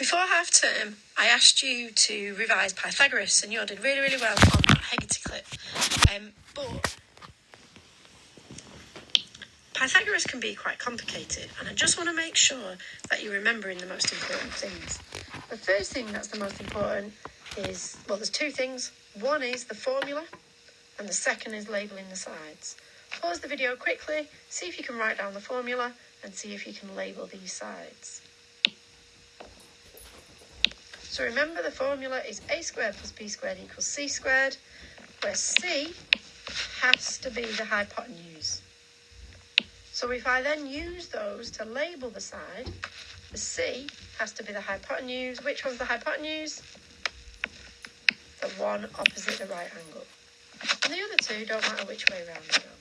Before half term, I asked you to revise Pythagoras, and you all did really, really well on that Hegarty clip. But Pythagoras can be quite complicated, and I just want to make sure that you're remembering the most important things. The first thing that's the most important is, well, there's two things. One is the formula, and the second is labelling the sides. Pause the video quickly, see if you can write down the formula, and see if you can label these sides. So remember, the formula is a squared plus b squared equals c squared, where c has to be the hypotenuse. So if I then use those to label the side, the c has to be the hypotenuse. Which one's the hypotenuse? The one opposite the right angle. And the other two don't matter which way around they go.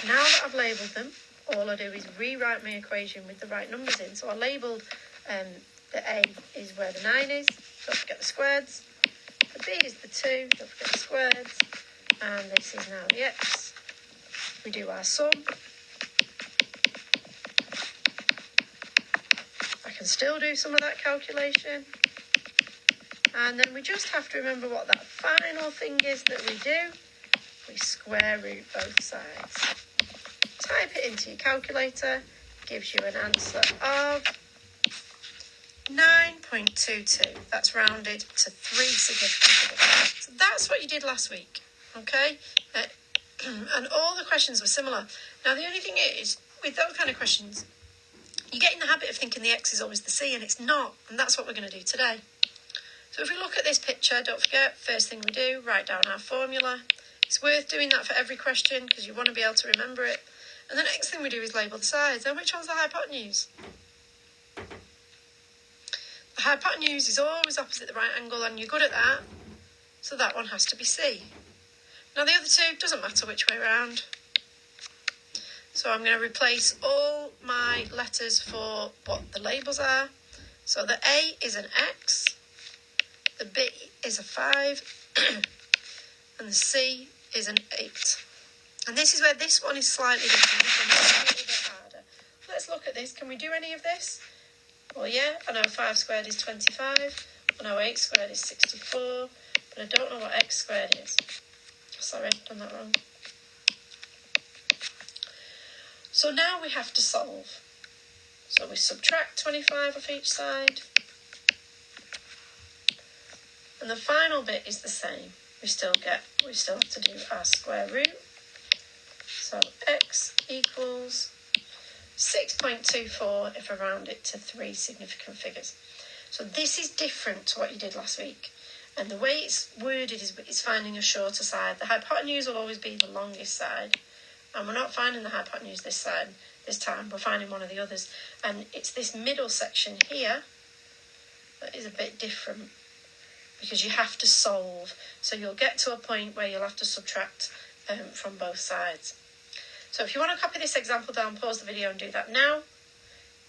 Now that I've labelled them, all I do is rewrite my equation with the right numbers in. So I labelled the A is where the 9 is, don't forget the squareds. The B is the 2, don't forget the squareds. And this is now the x. We do our sum. I can still do some of that calculation. And then we just have to remember what that final thing is that we do. We square root both sides. Type it into your calculator, gives you an answer of 9.22. That's rounded to 3 significant figures. So that's what you did last week, okay? And all the questions were similar. Now, the only thing is, with those kind of questions, you get in the habit of thinking the x is always the c, and it's not. And that's what we're going to do today. So if we look at this picture, don't forget, first thing we do, write down our formula. It's worth doing that for every question because you want to be able to remember it. And the next thing we do is label the sides. And which one's the hypotenuse? The hypotenuse is always opposite the right angle, and you're good at that. So that one has to be C. Now the other two, doesn't matter which way around. So I'm going to replace all my letters for what the labels are. So the A is an X, the B is a 5, and the C is an 8. And this is where this one is slightly different. This one is a little bit harder. Let's look at this. Can we do any of this? Well, yeah, I know 5 squared is 25. I know 8 squared is 64. But I don't know what x squared is. Sorry, I've done that wrong. So now we have to solve. So we subtract 25 off each side. And the final bit is the same. We still have to do our square root. So x equals 6.24 if I round it to 3 significant figures. So this is different to what you did last week. And the way it's worded is it's finding a shorter side. The hypotenuse will always be the longest side. And we're not finding the hypotenuse this time. We're finding one of the others. And it's this middle section here that is a bit different because you have to solve. So you'll get to a point where you'll have to subtract from both sides. So if you want to copy this example down, pause the video and do that now.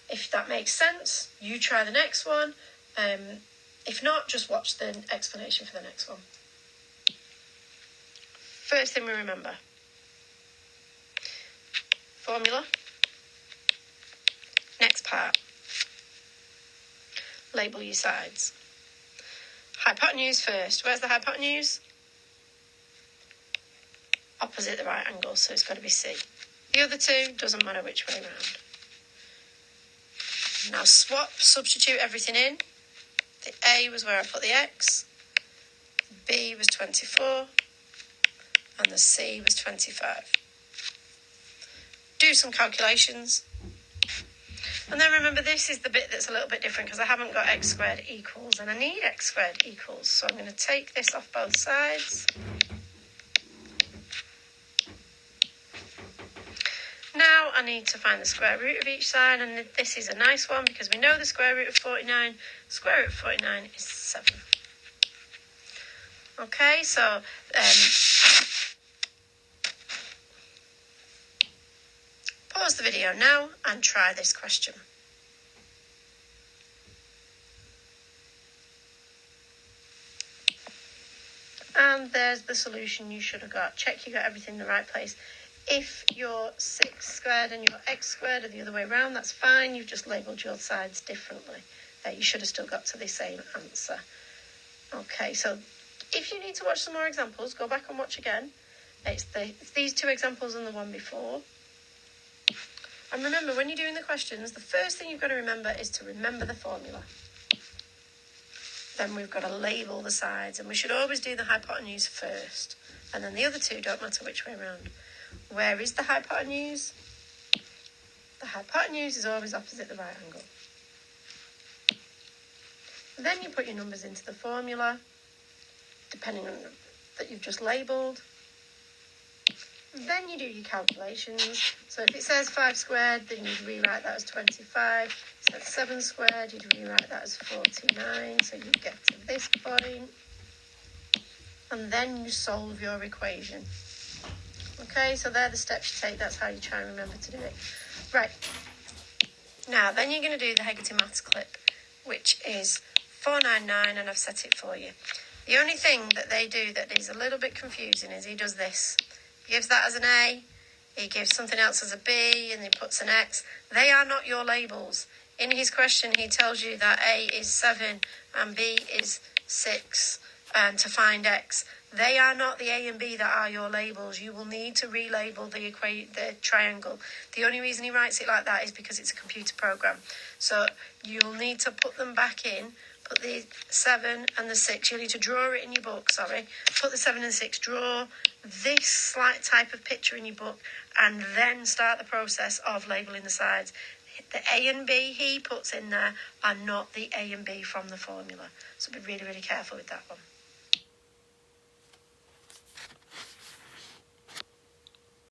If that makes sense, you try the next one. If not, just watch the explanation for the next one. First thing we remember. Formula. Next part. Label your sides. Hypotenuse first. Where's the hypotenuse? Opposite the right angle, so it's got to be C. The other two, doesn't matter which way around. Now substitute everything in. The A was where I put the X, the B was 24, and the C was 25. Do some calculations. And then remember, this is the bit that's a little bit different because I haven't got x squared equals, and I need x squared equals. So I'm going to take this off both sides. Now I need to find the square root of each side, and this is a nice one because we know the square root of 49. Square root of 49 is 7. Okay, so pause the video now and try this question. And there's the solution you should have got. Check you got everything in the right place. If your 6 squared and your x squared are the other way around, that's fine. You've just labelled your sides differently. You should have still got to the same answer. Okay, so if you need to watch some more examples, go back and watch again. It's these 2 examples and the one before. And remember, when you're doing the questions, the first thing you've got to remember is to remember the formula. Then we've got to label the sides, and we should always do the hypotenuse first. And then the other 2 don't matter which way around. Where is the hypotenuse? The hypotenuse is always opposite the right angle. Then you put your numbers into the formula, depending on that you've just labelled. Then you do your calculations. So if it says 5 squared, then you'd rewrite that as 25. If it says 7 squared, you'd rewrite that as 49. So you get to this point. And then you solve your equation. Okay, so they're the steps you take. That's how you try and remember to do it. Right. Now, then you're going to do the Hegarty Maths clip, which is 499, and I've set it for you. The only thing that they do that is a little bit confusing is he does this. He gives that as an A, he gives something else as a B, and he puts an X. They are not your labels. In his question, he tells you that A is 7 and B is 6, and to find X. They are not the A and B that are your labels. You will need to relabel the triangle. The only reason he writes it like that is because it's a computer program. So you'll need to put them back in. Put the 7 and the 6. You'll need to draw it in your book, Put the 7 and 6. Draw this slight type of picture in your book, and then start the process of labelling the sides. The A and B he puts in there are not the A and B from the formula. So be really, really careful with that one.